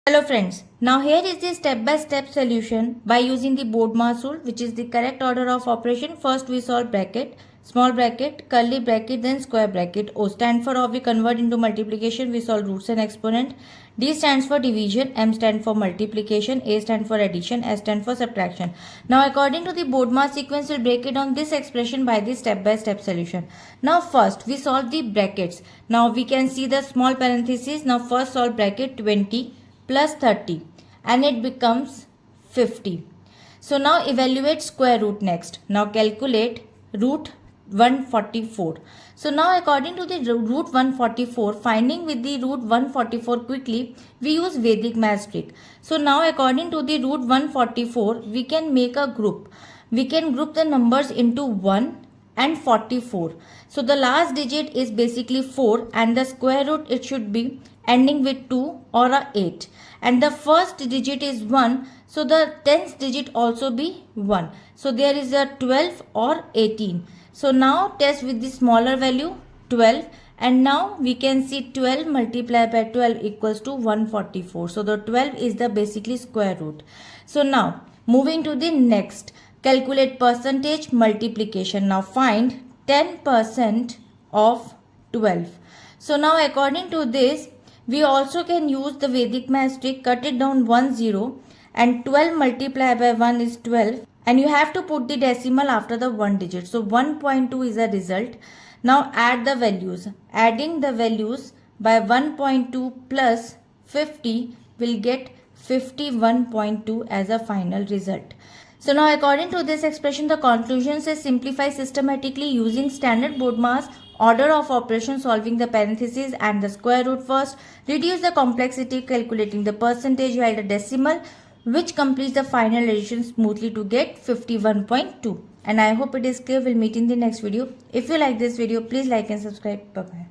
Hello friends, now here is the step-by-step solution by using the BODMAS rule, which is the correct order of operation. First we solve bracket, small bracket, curly bracket, then square bracket. O stand for how we convert into multiplication, we solve roots and exponent. D stands for division, M stands for multiplication, A stands for addition, S stands for subtraction. Now according to the BODMAS sequence, we'll break it down this expression by the step-by-step solution. Now first we solve the brackets. Now we can see the small parentheses. Now first solve bracket 20 plus 30 and it becomes 50. So now evaluate square root next. Now calculate root 144. So now according to the root 144, finding with the root 144 quickly, we use Vedic math trick. So now according to the root 144, we can make a group. We can group the numbers into 1 and 44. So the last digit is basically 4 and the square root it should be ending with 2 or a 8. And the first digit is 1. So the 10th digit also be 1. So there is a 12 or 18. So now test with the smaller value 12. And now we can see 12 multiplied by 12 equals to 144. So the 12 is the basically square root. So now moving to the next. Calculate percentage multiplication. Now find 10% of 12. So now according to this, we also can use the Vedic math trick. Cut it down 1 0 and 12 multiplied by 1 is 12. And you have to put the decimal after the 1 digit. So 1.2 is a result. Now add the values. Adding the values by 1.2 plus 50 will get 51.2 as a final result. So now according to this expression, the conclusion says simplify systematically using standard BODMAS order of operation, solving the parentheses and the square root first, reduce the complexity calculating the percentage while the decimal, which completes the final addition smoothly to get 51.2. And I hope it is clear. We'll meet in the next video. If you like this video, please like and subscribe. Bye bye.